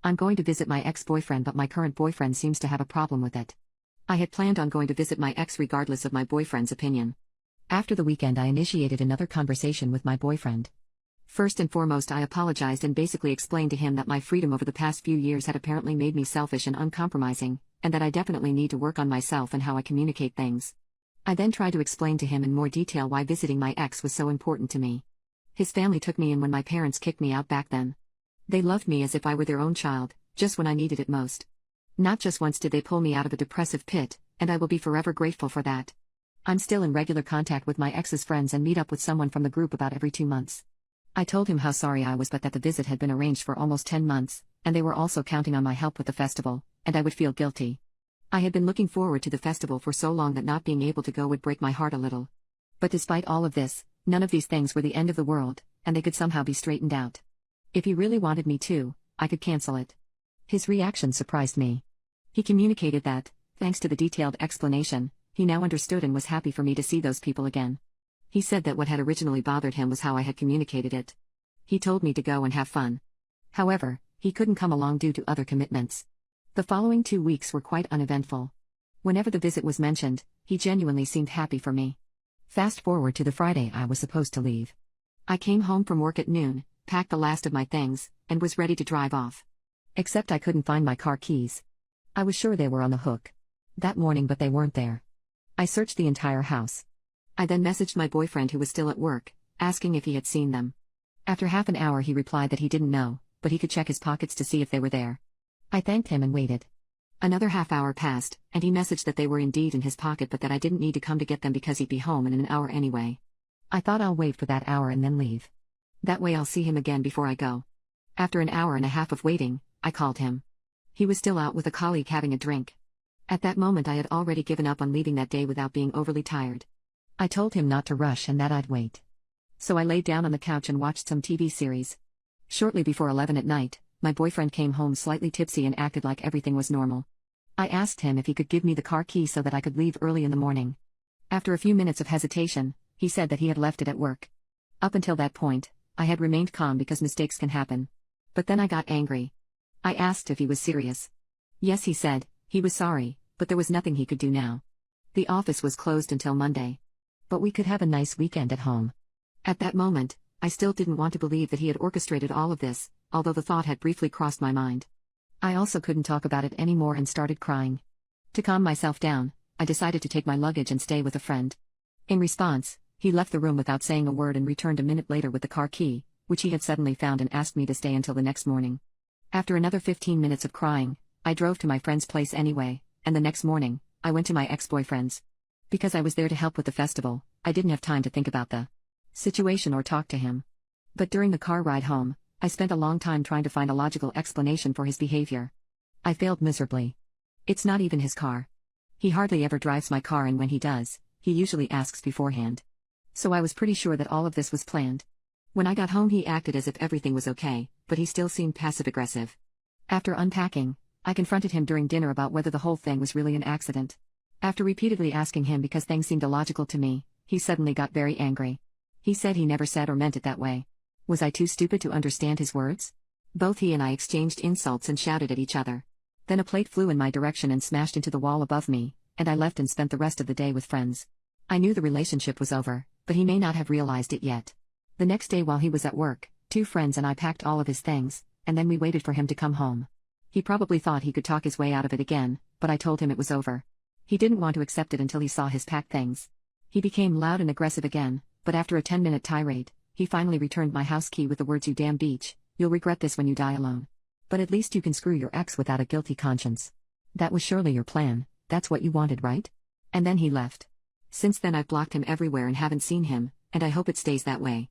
I'm going to visit my ex-boyfriend, but my current boyfriend seems to have a problem with it. I had planned on going to visit my ex regardless of my boyfriend's opinion. After the weekend, I initiated another conversation with my boyfriend. First and foremost, I apologized and basically explained to him that my freedom over the past few years had apparently made me selfish and uncompromising, and that I definitely need to work on myself and how I communicate things. I then tried to explain to him in more detail why visiting my ex was so important to me. His family took me in when my parents kicked me out back then. They loved me as if I were their own child, just when I needed it most. Not just once did they pull me out of a depressive pit, and I will be forever grateful for that. I'm still in regular contact with my ex's friends and meet up with someone from the group about every 2 months. I told him how sorry I was, but that the visit had been arranged for almost 10 months, and they were also counting on my help with the festival, and I would feel guilty. I had been looking forward to the festival for so long that not being able to go would break my heart a little. But despite all of this, none of these things were the end of the world, and they could somehow be straightened out. If he really wanted me to, I could cancel it. His reaction surprised me. He communicated that, thanks to the detailed explanation, he now understood and was happy for me to see those people again. He said that what had originally bothered him was how I had communicated it. He told me to go and have fun. However, he couldn't come along due to other commitments. The following 2 weeks were quite uneventful. Whenever the visit was mentioned, he genuinely seemed happy for me. Fast forward to the Friday I was supposed to leave. I came home from work at noon, packed the last of my things, and was ready to drive off. Except I couldn't find my car keys. I was sure they were on the hook that morning, but they weren't there. I searched the entire house. I then messaged my boyfriend, who was still at work, asking if he had seen them. After half an hour he replied that he didn't know, but he could check his pockets to see if they were there. I thanked him and waited. Another half hour passed, and he messaged that they were indeed in his pocket, but that I didn't need to come to get them because he'd be home in an hour anyway. I thought I'll wait for that hour and then leave. That way I'll see him again before I go. After an hour and a half of waiting, I called him. He was still out with a colleague having a drink. At that moment I had already given up on leaving that day without being overly tired. I told him not to rush and that I'd wait. So I laid down on the couch and watched some TV series. Shortly before 11 at night, my boyfriend came home slightly tipsy and acted like everything was normal. I asked him if he could give me the car key so that I could leave early in the morning. After a few minutes of hesitation, he said that he had left it at work. Up until that point, I had remained calm because mistakes can happen. But then I got angry. I asked if he was serious. Yes, he said, he was sorry, but there was nothing he could do now. The office was closed until Monday. But we could have a nice weekend at home. At that moment, I still didn't want to believe that he had orchestrated all of this, although the thought had briefly crossed my mind. I also couldn't talk about it anymore and started crying. To calm myself down, I decided to take my luggage and stay with a friend. In response, he left the room without saying a word and returned a minute later with the car key, which he had suddenly found, and asked me to stay until the next morning. After another 15 minutes of crying, I drove to my friend's place anyway, and the next morning, I went to my ex-boyfriend's. Because I was there to help with the festival, I didn't have time to think about the situation or talk to him. But during the car ride home, I spent a long time trying to find a logical explanation for his behavior. I failed miserably. It's not even his car. He hardly ever drives my car, and when he does, he usually asks beforehand. So I was pretty sure that all of this was planned. When I got home he acted as if everything was okay, but he still seemed passive-aggressive. After unpacking, I confronted him during dinner about whether the whole thing was really an accident. After repeatedly asking him because things seemed illogical to me, he suddenly got very angry. He said he never said or meant it that way. Was I too stupid to understand his words? Both he and I exchanged insults and shouted at each other. Then a plate flew in my direction and smashed into the wall above me, and I left and spent the rest of the day with friends. I knew the relationship was over, but he may not have realized it yet. The next day while he was at work, 2 friends and I packed all of his things, and then we waited for him to come home. He probably thought he could talk his way out of it again, but I told him it was over. He didn't want to accept it until he saw his packed things. He became loud and aggressive again, but after a 10-minute tirade, he finally returned my house key with the words, "You damn beach, you'll regret this when you die alone. But at least you can screw your ex without a guilty conscience. That was surely your plan, that's what you wanted, right?" And then he left. Since then I've blocked him everywhere and haven't seen him, and I hope it stays that way.